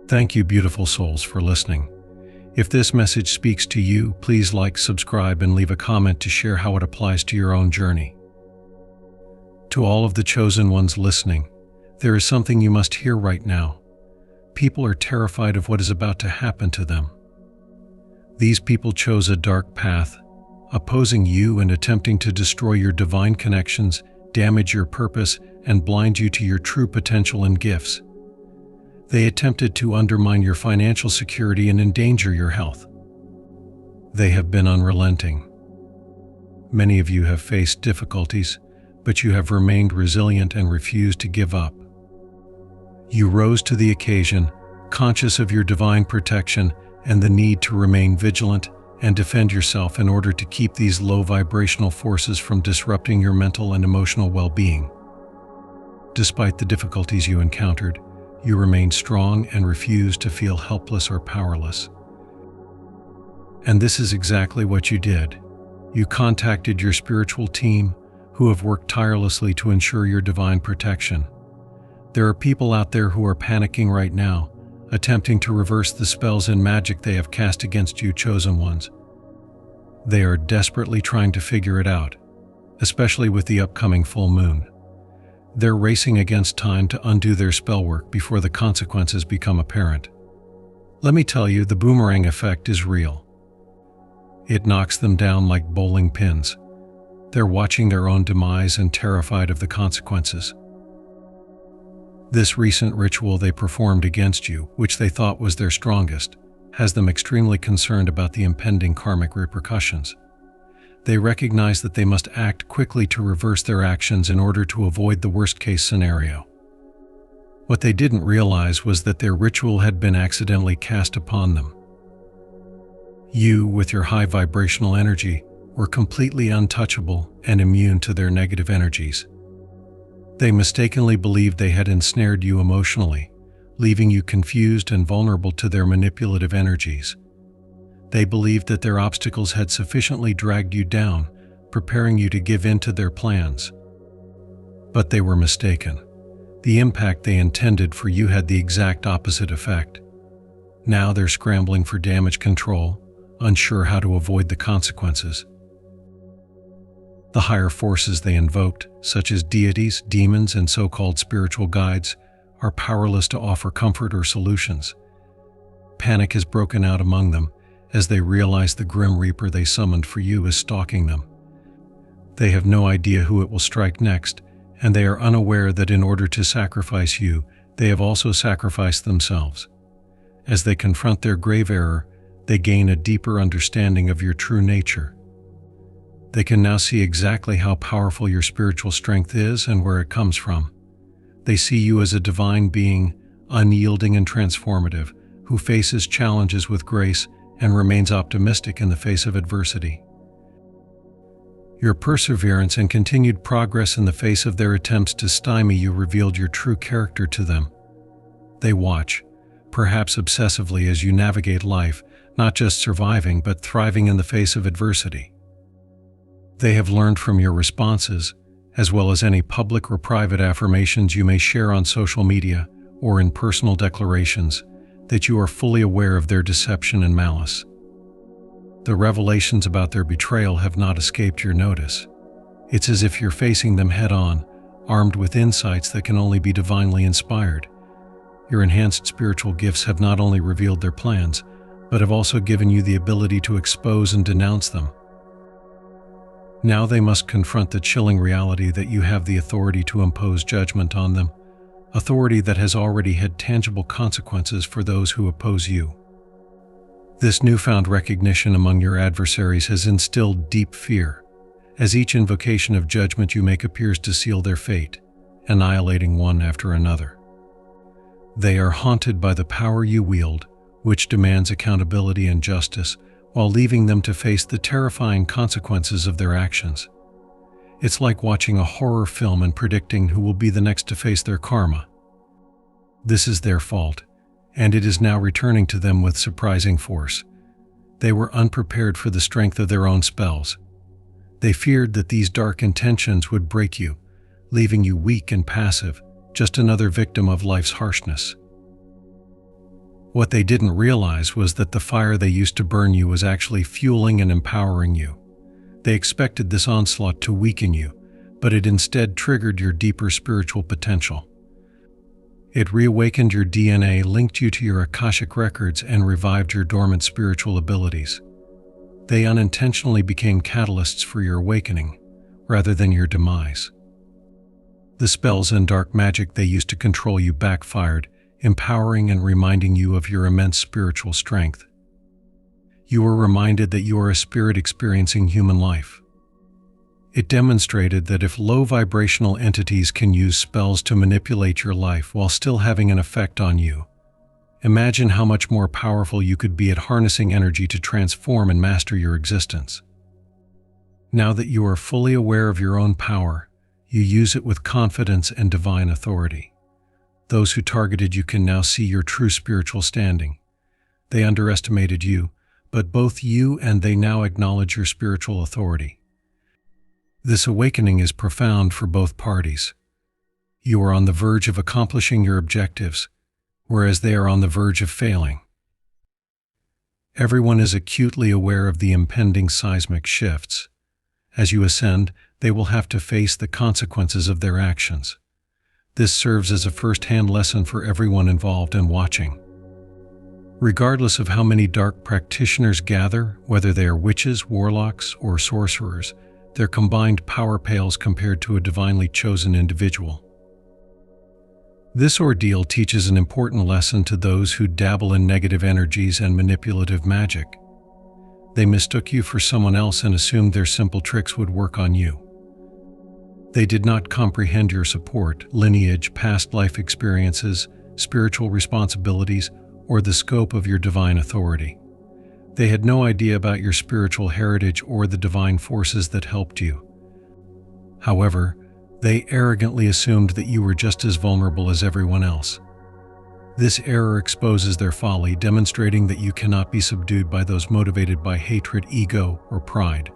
Thank you, beautiful souls, for listening. If this message speaks to you, please like, subscribe, and leave a comment to share how it applies to your own journey. To all of the chosen ones listening, there is something you must hear right now. People are terrified of what is about to happen to them. These people chose a dark path, opposing you and attempting to destroy your divine connections, damage your purpose, and blind you to your true potential and gifts. They attempted to undermine your financial security and endanger your health. They have been unrelenting. Many of you have faced difficulties, but you have remained resilient and refused to give up. You rose to the occasion, conscious of your divine protection and the need to remain vigilant and defend yourself in order to keep these low vibrational forces from disrupting your mental and emotional well-being. Despite the difficulties you encountered, you remained strong and refused to feel helpless or powerless. And this is exactly what you did. You contacted your spiritual team, who have worked tirelessly to ensure your divine protection. There are people out there who are panicking right now, attempting to reverse the spells and magic they have cast against you, chosen ones. They are desperately trying to figure it out, especially with the upcoming full moon. They're racing against time to undo their spell work before the consequences become apparent. Let me tell you, the boomerang effect is real. It knocks them down like bowling pins. They're watching their own demise and terrified of the consequences. This recent ritual they performed against you, which they thought was their strongest, has them extremely concerned about the impending karmic repercussions. They recognize that they must act quickly to reverse their actions in order to avoid the worst-case scenario. What they didn't realize was that their ritual had been accidentally cast upon them. You, with your high vibrational energy, were completely untouchable and immune to their negative energies. They mistakenly believed they had ensnared you emotionally, leaving you confused and vulnerable to their manipulative energies. They believed that their obstacles had sufficiently dragged you down, preparing you to give in to their plans. But they were mistaken. The impact they intended for you had the exact opposite effect. Now they're scrambling for damage control, unsure how to avoid the consequences. The higher forces they invoked, such as deities, demons, and so-called spiritual guides, are powerless to offer comfort or solutions. Panic has broken out among them as they realize the Grim Reaper they summoned for you is stalking them. They have no idea who it will strike next, and they are unaware that in order to sacrifice you, they have also sacrificed themselves. As they confront their grave error, they gain a deeper understanding of your true nature. They can now see exactly how powerful your spiritual strength is and where it comes from. They see you as a divine being, unyielding and transformative, who faces challenges with grace and remains optimistic in the face of adversity. Your perseverance and continued progress in the face of their attempts to stymie you revealed your true character to them. They watch, perhaps obsessively, as you navigate life, not just surviving but thriving in the face of adversity. They have learned from your responses, as well as any public or private affirmations you may share on social media or in personal declarations, that you are fully aware of their deception and malice. The revelations about their betrayal have not escaped your notice. It's as if you're facing them head-on, armed with insights that can only be divinely inspired. Your enhanced spiritual gifts have not only revealed their plans, but have also given you the ability to expose and denounce them. Now they must confront the chilling reality that you have the authority to impose judgment on them, authority that has already had tangible consequences for those who oppose you. This newfound recognition among your adversaries has instilled deep fear, as each invocation of judgment you make appears to seal their fate, annihilating one after another. They are haunted by the power you wield, which demands accountability and justice, while leaving them to face the terrifying consequences of their actions. It's like watching a horror film and predicting who will be the next to face their karma. This is their fault, and it is now returning to them with surprising force. They were unprepared for the strength of their own spells. They feared that these dark intentions would break you, leaving you weak and passive, just another victim of life's harshness. What they didn't realize was that the fire they used to burn you was actually fueling and empowering you. They expected this onslaught to weaken you, but it instead triggered your deeper spiritual potential. It reawakened your DNA, linked you to your Akashic records, and revived your dormant spiritual abilities. They unintentionally became catalysts for your awakening, rather than your demise. The spells and dark magic they used to control you backfired, empowering and reminding you of your immense spiritual strength. You were reminded that you are a spirit experiencing human life. It demonstrated that if low vibrational entities can use spells to manipulate your life while still having an effect on you, imagine how much more powerful you could be at harnessing energy to transform and master your existence. Now that you are fully aware of your own power, you use it with confidence and divine authority. Those who targeted you can now see your true spiritual standing. They underestimated you, but both you and they now acknowledge your spiritual authority. This awakening is profound for both parties. You are on the verge of accomplishing your objectives, whereas they are on the verge of failing. Everyone is acutely aware of the impending seismic shifts. As you ascend, they will have to face the consequences of their actions. This serves as a first-hand lesson for everyone involved and watching. Regardless of how many dark practitioners gather, whether they are witches, warlocks, or sorcerers, their combined power pales compared to a divinely chosen individual. This ordeal teaches an important lesson to those who dabble in negative energies and manipulative magic. They mistook you for someone else and assumed their simple tricks would work on you. They did not comprehend your support, lineage, past life experiences, spiritual responsibilities, or the scope of your divine authority. They had no idea about your spiritual heritage or the divine forces that helped you. However, they arrogantly assumed that you were just as vulnerable as everyone else. This error exposes their folly, demonstrating that you cannot be subdued by those motivated by hatred, ego, or pride.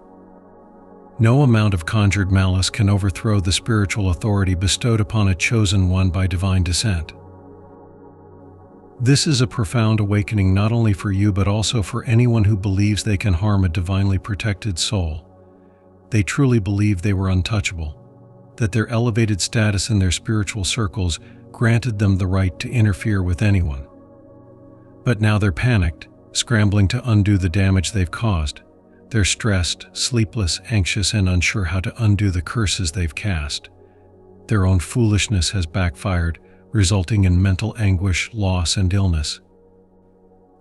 No amount of conjured malice can overthrow the spiritual authority bestowed upon a chosen one by divine descent. This is a profound awakening not only for you but also for anyone who believes they can harm a divinely protected soul. They truly believed they were untouchable, that their elevated status in their spiritual circles granted them the right to interfere with anyone. But now they're panicked, scrambling to undo the damage they've caused. They're stressed, sleepless, anxious, and unsure how to undo the curses they've cast. Their own foolishness has backfired, resulting in mental anguish, loss, and illness.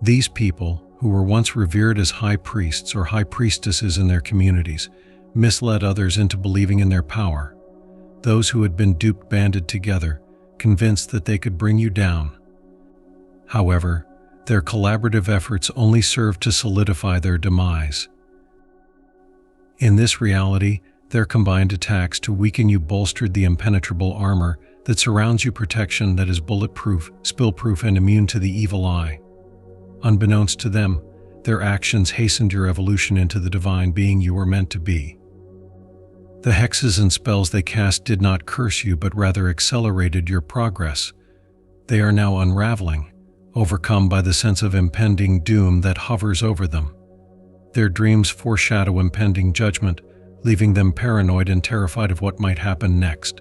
These people, who were once revered as high priests or high priestesses in their communities, misled others into believing in their power. Those who had been duped banded together, convinced that they could bring you down. However, their collaborative efforts only served to solidify their demise. In this reality, their combined attacks to weaken you bolstered the impenetrable armor that surrounds you, protection that is bulletproof, spill-proof, and immune to the evil eye. Unbeknownst to them, their actions hastened your evolution into the divine being you were meant to be. The hexes and spells they cast did not curse you but rather accelerated your progress. They are now unraveling, overcome by the sense of impending doom that hovers over them. Their dreams foreshadow impending judgment, leaving them paranoid and terrified of what might happen next.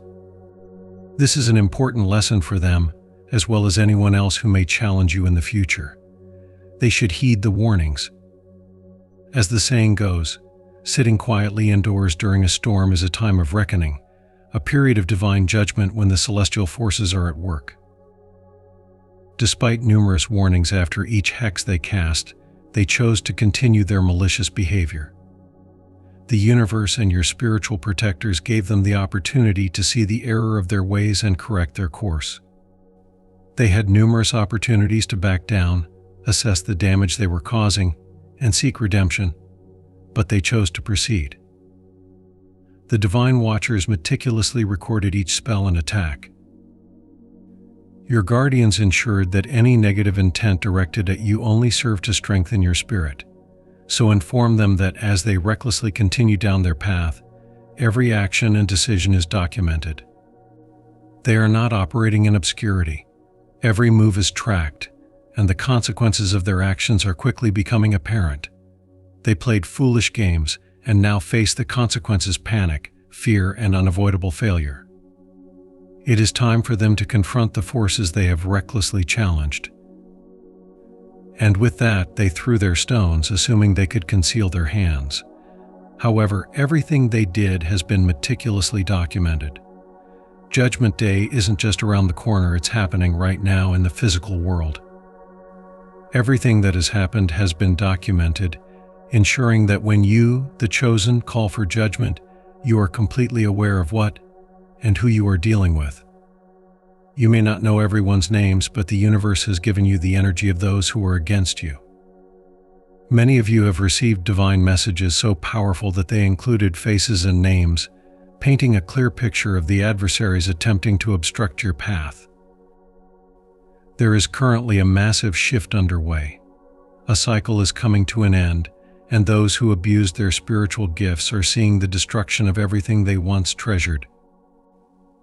This is an important lesson for them, as well as anyone else who may challenge you in the future. They should heed the warnings. As the saying goes, sitting quietly indoors during a storm is a time of reckoning, a period of divine judgment when the celestial forces are at work. Despite numerous warnings after each hex they cast, they chose to continue their malicious behavior. The universe and your spiritual protectors gave them the opportunity to see the error of their ways and correct their course. They had numerous opportunities to back down, assess the damage they were causing, and seek redemption, but they chose to proceed. The Divine Watchers meticulously recorded each spell and attack. Your guardians ensured that any negative intent directed at you only served to strengthen your spirit, so inform them that as they recklessly continue down their path, every action and decision is documented. They are not operating in obscurity. Every move is tracked, and the consequences of their actions are quickly becoming apparent. They played foolish games and now face the consequences: panic, fear, and unavoidable failure. It is time for them to confront the forces they have recklessly challenged. And with that, they threw their stones, assuming they could conceal their hands. However, everything they did has been meticulously documented. Judgment Day isn't just around the corner, it's happening right now in the physical world. Everything that has happened has been documented, ensuring that when you, the chosen, call for judgment, you are completely aware of what and who you are dealing with. You may not know everyone's names, but the universe has given you the energy of those who are against you. Many of you have received divine messages so powerful that they included faces and names, painting a clear picture of the adversaries attempting to obstruct your path. There is currently a massive shift underway. A cycle is coming to an end, and those who abused their spiritual gifts are seeing the destruction of everything they once treasured.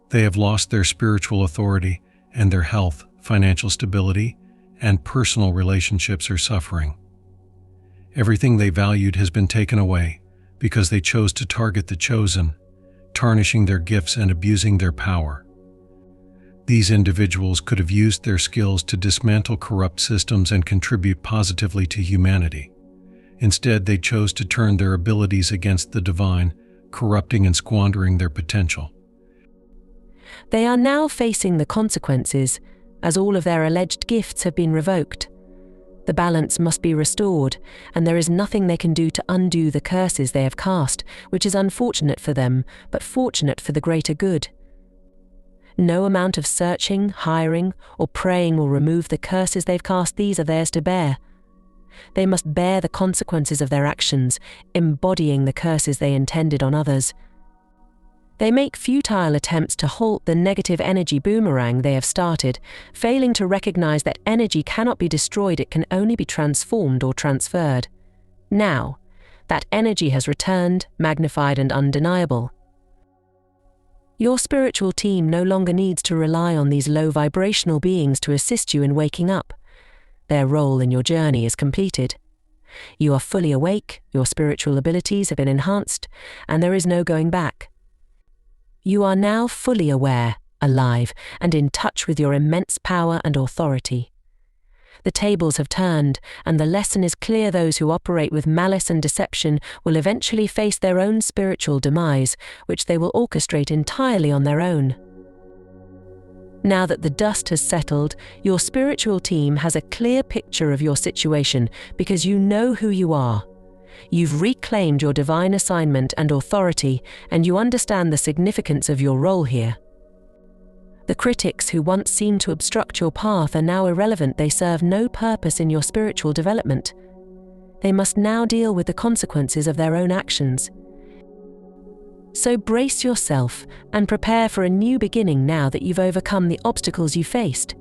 They have lost their spiritual authority, and their health, financial stability, and personal relationships are suffering. Everything they valued has been taken away because they chose to target the chosen, tarnishing their gifts and abusing their power. These individuals could have used their skills to dismantle corrupt systems and contribute positively to humanity. Instead, they chose to turn their abilities against the divine, corrupting and squandering their potential. They are now facing the consequences, as all of their alleged gifts have been revoked. The balance must be restored, and there is nothing they can do to undo the curses they have cast, which is unfortunate for them, but fortunate for the greater good. No amount of searching, hiring, or praying will remove the curses they've cast. These are theirs to bear. They must bear the consequences of their actions, embodying the curses they intended on others. They make futile attempts to halt the negative energy boomerang they have started, failing to recognize that energy cannot be destroyed, it can only be transformed or transferred. Now, that energy has returned, magnified and undeniable. Your spiritual team no longer needs to rely on these low vibrational beings to assist you in waking up. Their role in your journey is completed. You are fully awake, your spiritual abilities have been enhanced, and there is no going back. You are now fully aware, alive, and in touch with your immense power and authority. The tables have turned, and the lesson is clear: those who operate with malice and deception will eventually face their own spiritual demise, which they will orchestrate entirely on their own. Now that the dust has settled, your spiritual team has a clear picture of your situation because you know who you are. You've reclaimed your divine assignment and authority, and you understand the significance of your role here. The critics who once seemed to obstruct your path are now irrelevant. They serve no purpose in your spiritual development. They must now deal with the consequences of their own actions. So brace yourself and prepare for a new beginning now that you've overcome the obstacles you faced.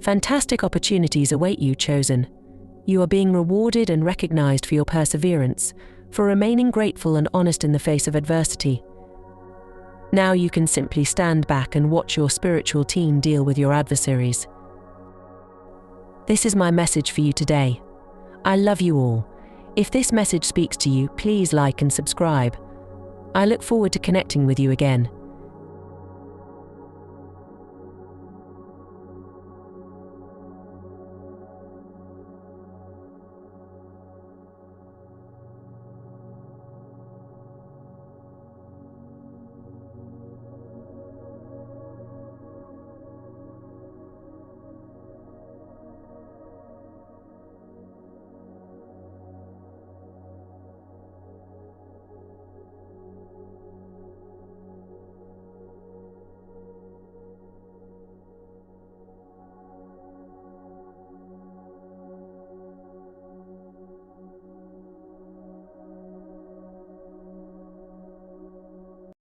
Fantastic opportunities await you, chosen. You are being rewarded and recognized for your perseverance, for remaining grateful and honest in the face of adversity. Now you can simply stand back and watch your spiritual team deal with your adversaries. This is my message for you today. I love you all. If this message speaks to you, please like and subscribe. I look forward to connecting with you again.